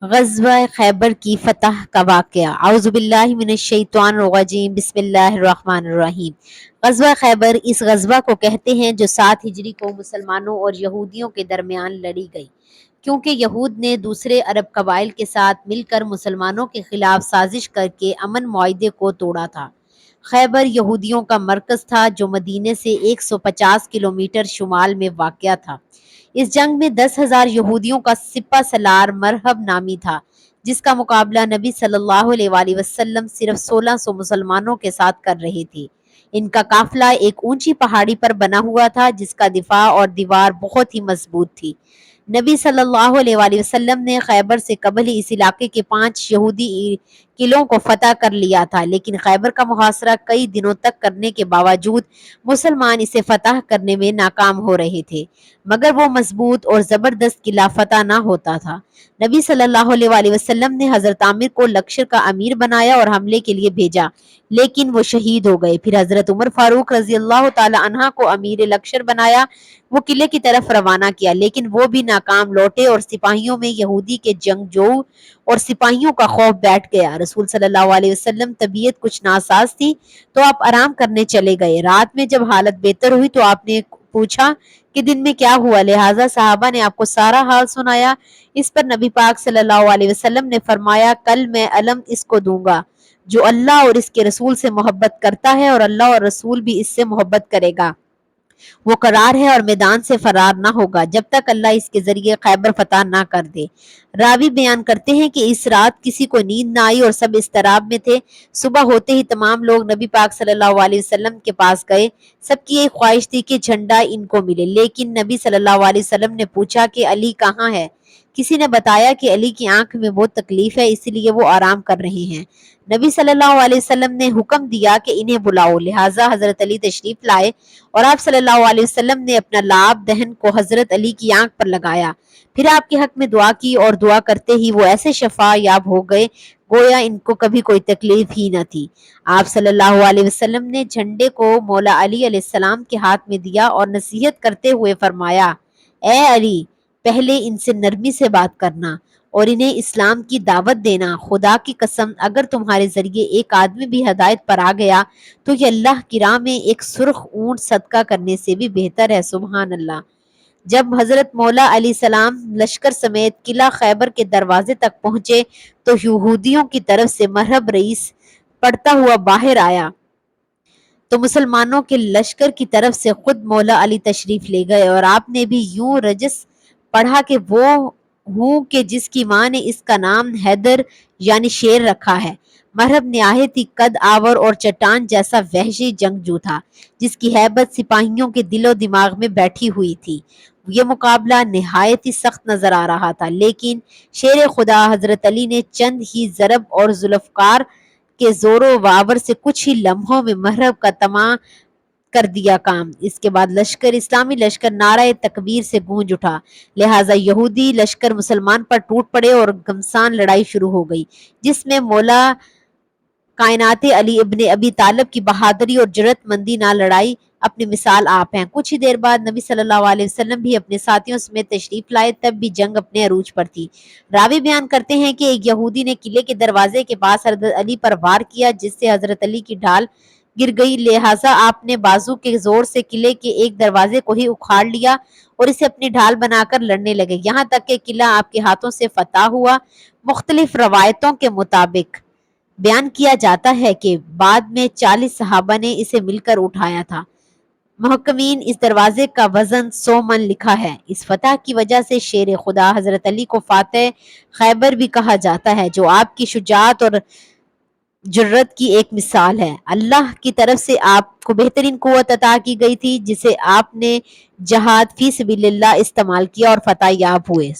غزوہ خیبر کی فتح کا واقعہ۔ اعوذ باللہ من الشیطان الرجیم، بسم اللہ الرحمن الرحیم۔ غزوہ خیبر اس غزوہ کو کہتے ہیں جو 7 ہجری کو مسلمانوں اور یہودیوں کے درمیان لڑی گئی، کیونکہ یہود نے دوسرے عرب قبائل کے ساتھ مل کر مسلمانوں کے خلاف سازش کر کے امن معاہدے کو توڑا تھا۔ خیبر یہودیوں کا مرکز تھا جو مدینے سے 150 کلومیٹر شمال میں واقع تھا۔ اس جنگ میں 10,000 یہودیوں کا سپہ سالار مرہب نامی تھا، جس کا مقابلہ نبی صلی اللہ علیہ وآلہ وسلم صرف 1600 مسلمانوں کے ساتھ کر رہے تھے۔ ان کا قافلہ ایک اونچی پہاڑی پر بنا ہوا تھا جس کا دفاع اور دیوار بہت ہی مضبوط تھی۔ نبی صلی اللہ علیہ وآلہ وسلم نے خیبر سے قبل ہی اس علاقے کے 5 یہودی قلعوں کو فتح کر لیا تھا، لیکن خیبر کا محاصرہ کئی دنوں تک کرنے کے باوجود مسلمان اسے فتح کرنے میں ناکام ہو رہے تھے، مگر وہ مضبوط اور زبردست قلعہ فتح نہ ہوتا تھا۔ نبی صلی اللہ علیہ وآلہ وسلم نے حضرت عامر کو لشکر کا امیر بنایا اور حملے کے لیے بھیجا، لیکن وہ شہید ہو گئے۔ پھر حضرت عمر فاروق رضی اللہ تعالی عنہ کو امیر لشکر بنایا۔ وہ قلعے کی طرف روانہ کیا، لیکن وہ بھی ناکام لوٹے اور سپاہیوں میں یہودی کے جنگجو اور سپاہیوں کا خوف بیٹھ گیا۔ رسول صلی اللہ علیہ وسلم طبیعت کچھ ناساز تھی تو آپ آرام کرنے چلے گئے۔ رات میں جب حالت بہتر ہوئی تو آپ نے پوچھا کہ دن میں کیا ہوا، لہٰذا صحابہ نے آپ کو سارا حال سنایا۔ اس پر نبی پاک صلی اللہ علیہ وسلم نے فرمایا، کل میں علم اس کو دوں گا جو اللہ اور اس کے رسول سے محبت کرتا ہے، اور اللہ اور رسول بھی اس سے محبت کرے گا۔ وہ قرار ہے اور میدان سے فرار نہ ہوگا جب تک اللہ اس کے ذریعے خیبر فتح نہ کر دے۔ راوی بیان کرتے ہیں کہ اس رات کسی کو نیند نہ آئی اور سب اضطراب میں تھے۔ صبح ہوتے ہی تمام لوگ نبی پاک صلی اللہ علیہ وسلم کے پاس گئے۔ سب کی ایک خواہش تھی کہ جھنڈا ان کو ملے، لیکن نبی صلی اللہ علیہ وسلم نے پوچھا کہ علی کہاں ہے؟ کسی نے بتایا کہ علی کی آنکھ میں بہت تکلیف ہے، اس لیے وہ آرام کر رہے ہیں۔ نبی صلی اللہ علیہ وسلم نے حکم دیا کہ انہیں بلاؤ، لہٰذا حضرت علی تشریف لائے اور آپ صلی اللہ علیہ وسلم نے اپنا لعاب دہن کو حضرت علی کی آنکھ پر لگایا، پھر آپ کے حق میں دعا کی اور دعا کرتے ہی وہ ایسے شفا یاب ہو گئے گویا ان کو کبھی کوئی تکلیف ہی نہ تھی۔ آپ صلی اللہ علیہ وسلم نے جھنڈے کو مولا علی علیہ السلام کے ہاتھ میں دیا اور نصیحت کرتے ہوئے فرمایا، اے علی، پہلے ان سے نرمی سے بات کرنا اور انہیں اسلام کی دعوت دینا۔ خدا کی قسم اگر تمہارے ذریعے ایک آدمی بھی ہدایت پر آ گیا تو یہ اللہ کی راہ میں ایک سرخ اونٹ صدقہ کرنے سے بھی بہتر ہے۔ سبحان اللہ۔ جب حضرت مولا علیہ السلام لشکر سمیت قلعہ خیبر کے دروازے تک پہنچے تو یہودیوں کی طرف سے مرہب رئیس پڑھتا ہوا باہر آیا تو مسلمانوں کے لشکر کی طرف سے خود مولا علی تشریف لے گئے اور آپ نے بھی یوں رجس پڑھا کہ وہ ہوں کہ جس کی ماں نے اس کا نام حیدر یعنی شیر رکھا ہے۔ مرہب نہایت ہی قد آور اور چٹان جیسا وحشی جنگجو تھا جس کی ہیبت سپاہیوں کے دل و دماغ میں بیٹھی ہوئی تھی۔ یہ مقابلہ نہایت ہی سخت نظر آ رہا تھا، لیکن شیر خدا حضرت علی نے چند ہی ضرب اور ذوالفقار کے زور و آور سے کچھ ہی لمحوں میں مرہب کا تمام کر دیا کام۔ اس کے بعد اسلامی لشکر نعرہ تکبیر سے گونج اٹھا، لہٰذا یہودی لشکر مسلمان پر ٹوٹ پڑے اور گھمسان لڑائی شروع ہو گئی، جس میں مولا کائنات علی ابن ابی طالب کی بہادری اور جرأت مندی نہ لڑائی اپنی مثال آپ ہیں۔ کچھ ہی دیر بعد نبی صلی اللہ علیہ وسلم بھی اپنے ساتھیوں سمیت تشریف لائے، تب بھی جنگ اپنے عروج پر تھی۔ راوی بیان کرتے ہیں کہ ایک یہودی نے قلعے کے دروازے کے پاس حضرت علی پر وار کیا جس سے حضرت علی کی ڈھال گر گئی، لہٰذا آپ نے بازو کے زور سے قلعے کے ایک دروازے کو ہی اکھاڑ لیا اور اسے اپنی ڈھال بنا کر لڑنے لگے، یہاں تک کہ قلعہ آپ کے ہاتھوں سے فتح ہوا۔ مختلف روایتوں کے مطابق بیان کیا جاتا ہے کہ بعد میں 40 صحابہ نے اسے مل کر اٹھایا تھا۔ محققین اس دروازے کا وزن 100 من لکھا ہے۔ اس فتح کی وجہ سے شیر خدا حضرت علی کو فاتح خیبر بھی کہا جاتا ہے، جو آپ کی شجاعت اور جرأت کی ایک مثال ہے۔ اللہ کی طرف سے آپ کو بہترین قوت عطا کی گئی تھی جسے آپ نے جہاد فی سبیل اللہ استعمال کیا اور فتح یاب ہوئے۔